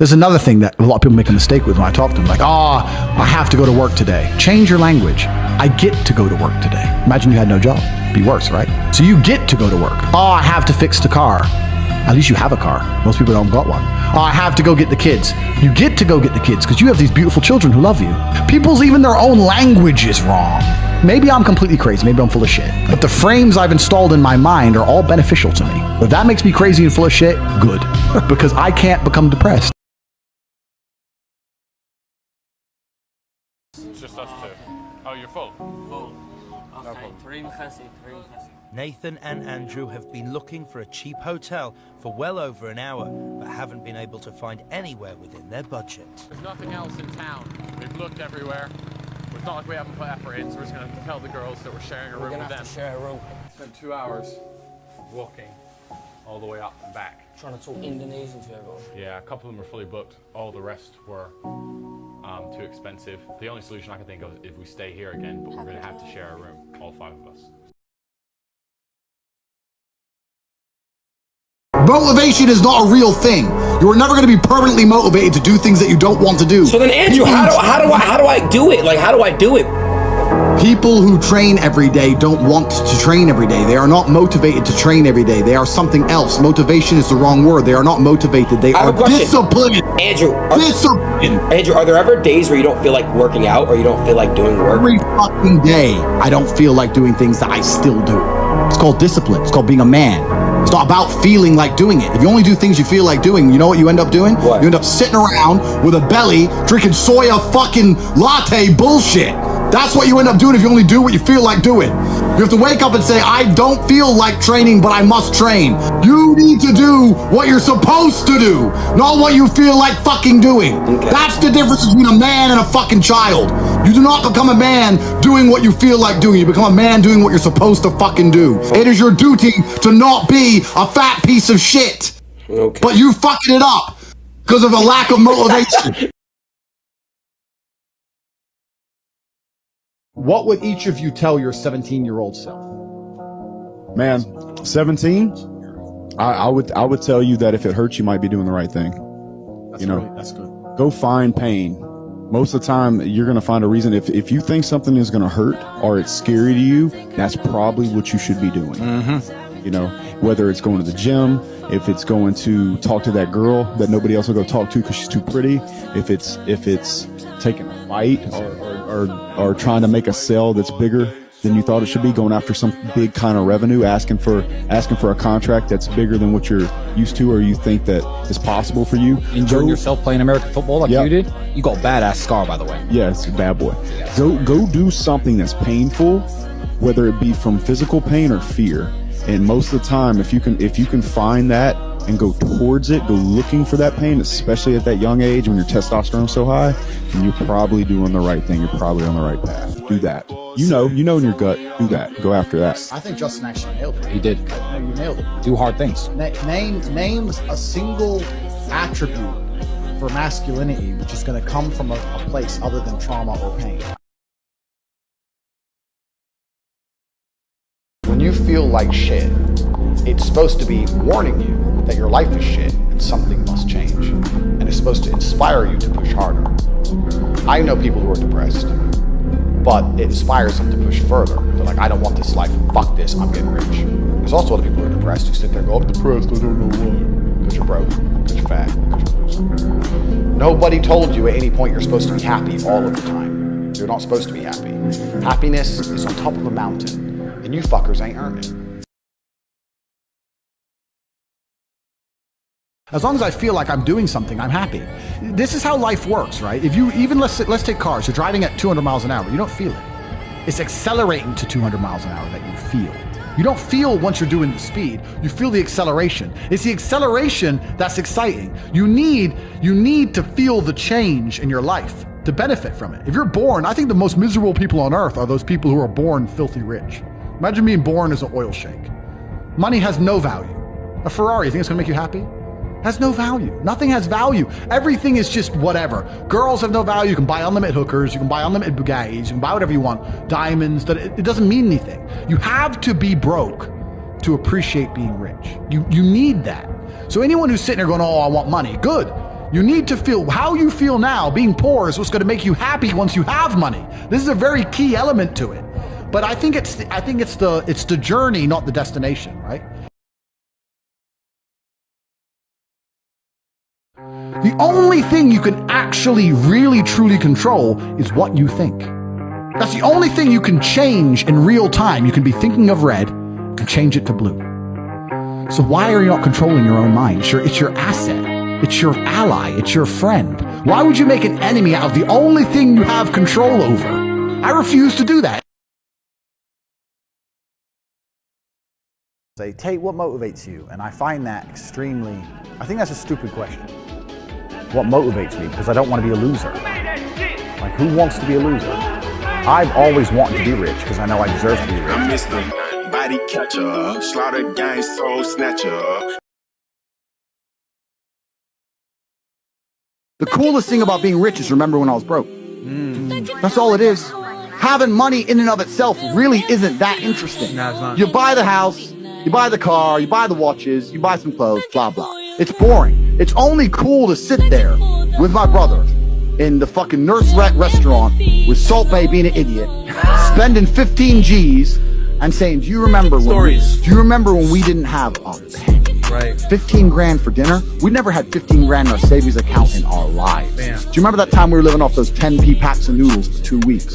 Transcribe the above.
There's another thing that a lot of people make a mistake with when I talk to them, like, I have to go to work today. Change your language. I get to go to work today. Imagine you had no job. Be worse, right? So you get to go to work. I have to fix the car. At least you have a car. Most people don't got one. I have to go get the kids. You get to go get the kids because you have these beautiful children who love you. People's even their own language is wrong. Maybe I'm completely crazy. Maybe I'm full of shit. But the frames I've installed in my mind are all beneficial to me. If that makes me crazy and full of shit, good. Because I can't become depressed. It's just us two. Oh, you're full? Full. Okay, Nathan and Andrew have been looking for a cheap hotel for well over an hour, but haven't been able to find anywhere within their budget. There's nothing else in town. We've looked everywhere. It's not like we haven't put effort in, so we're just going to tell the girls that we're sharing a room with them. We're going to have to share a room. Spent 2 hours walking all the way up and back. Trying to talk Indonesian to everyone. Yeah, a couple of them were fully booked. All the rest were too expensive. The only solution I can think of is if we stay here again, but we're going to have to share a room, all 5 of us. Motivation is not a real thing. You're never going to be permanently motivated to do things that you don't want to do. So then, Andrew, how do I do it? Like, how do I do it? People who train every day don't want to train every day. They are not motivated to train every day. They are something else. Motivation is the wrong word. They are not motivated. They are disciplined. Andrew, Disciplined. are there ever days where you don't feel like working out or you don't feel like doing work? Every fucking day, I don't feel like doing things that I still do. It's called discipline. It's called being a man. It's not about feeling like doing it. If you only do things you feel like doing, you know what you end up doing? What? You end up sitting around with a belly, drinking soya fucking latte bullshit. That's what you end up doing if you only do what you feel like doing. You have to wake up and say, I don't feel like training, but I must train. You need to do what you're supposed to do, not what you feel like fucking doing. Okay. That's the difference between a man and a fucking child. You do not become a man doing what you feel like doing. You become a man doing what you're supposed to fucking do. It is your duty to not be a fat piece of shit. Okay. But you fucking it up because of a lack of motivation. What would each of you tell your 17-year-old self? Man, 17? I would tell you that if it hurts, you might be doing the right thing. That's good. Go find pain. Most of the time, you're going to find a reason. If you think something is going to hurt or it's scary to you, that's probably what you should be doing. Whether it's going to the gym, if it's going to talk to that girl that nobody else will go talk to because she's too pretty, if it's taking a fight or trying to make a sale that's bigger than you thought it should be, going after some big kind of revenue, asking for a contract that's bigger than what you're used to or you think that is possible for you. Enjoying yourself playing American football like you did? You got a badass scar, by the way. Yeah, it's a bad boy. Go do something that's painful, whether it be from physical pain or fear. And most of the time, if you can find that and go towards it, go looking for that pain, especially at that young age when your testosterone's so high, then you're probably doing the right thing. You're probably on the right path. Do that. You know in your gut. Do that. Go after that. I think Justin actually nailed it. He did. No, you nailed it. Do hard things. Name a single attribute for masculinity which is going to come from a place other than trauma or pain. When you feel like shit, it's supposed to be warning you that your life is shit and something must change. And it's supposed to inspire you to push harder. I know people who are depressed, but it inspires them to push further. They're like, I don't want this life, fuck this, I'm getting rich. There's also other people who are depressed who sit there and go, I'm depressed, I don't know why. Because you're broke, because you're fat, because you're losing. Nobody told you at any point you're supposed to be happy all of the time. You're not supposed to be happy. Happiness is on top of a mountain, and you fuckers ain't earned it. As long as I feel like I'm doing something, I'm happy. This is how life works, right? If you even, let's take cars. You're driving at 200 miles an hour. You don't feel it. It's accelerating to 200 miles an hour that you feel. You don't feel once you're doing the speed. You feel the acceleration. It's the acceleration that's exciting. You need to feel the change in your life to benefit from it. If you're born, I think the most miserable people on earth are those people who are born filthy rich. Imagine being born as an oil sheik. Money has no value. A Ferrari, you think it's gonna make you happy? Has no value. Nothing has value. Everything is just whatever. Girls have no value. You can buy unlimited hookers. You can buy unlimited Bugattis. You can buy whatever you want. Diamonds. It doesn't mean anything. You have to be broke to appreciate being rich. You need that. So anyone who's sitting there going, oh, I want money, good. You need to feel how you feel now. Being poor is what's going to make you happy once you have money. This is a very key element to it. But I think it's the journey, not the destination, right? The only thing you can actually really truly control is what you think. That's the only thing you can change in real time. You can be thinking of red and change it to blue. So why are you not controlling your own mind? It's your asset. It's your ally. It's your friend. Why would you make an enemy out of the only thing you have control over? I refuse to do that. Say, Tate, what motivates you? And I find that I think that's a stupid question. What motivates me? Because I don't want to be a loser. Like, who wants to be a loser? I've always wanted to be rich because I know I deserve to be rich. I'm Mr. Body Catcher, Slaughter Gang Soul Snatcher. The coolest thing about being rich is remember when I was broke. That's all it is. Having money in and of itself really isn't that interesting. No, it's not. You buy the house, you buy the car, you buy the watches, you buy some clothes, blah, blah. It's boring. It's only cool to sit there with my brother in the fucking Nurse Rat restaurant with Salt Bae being an idiot, spending 15 G's and saying, do you remember when we didn't have a penny? Right. 15 grand for dinner? We never had 15 grand in our savings account in our lives. Damn. Do you remember that time we were living off those 10p packs of noodles for 2 weeks?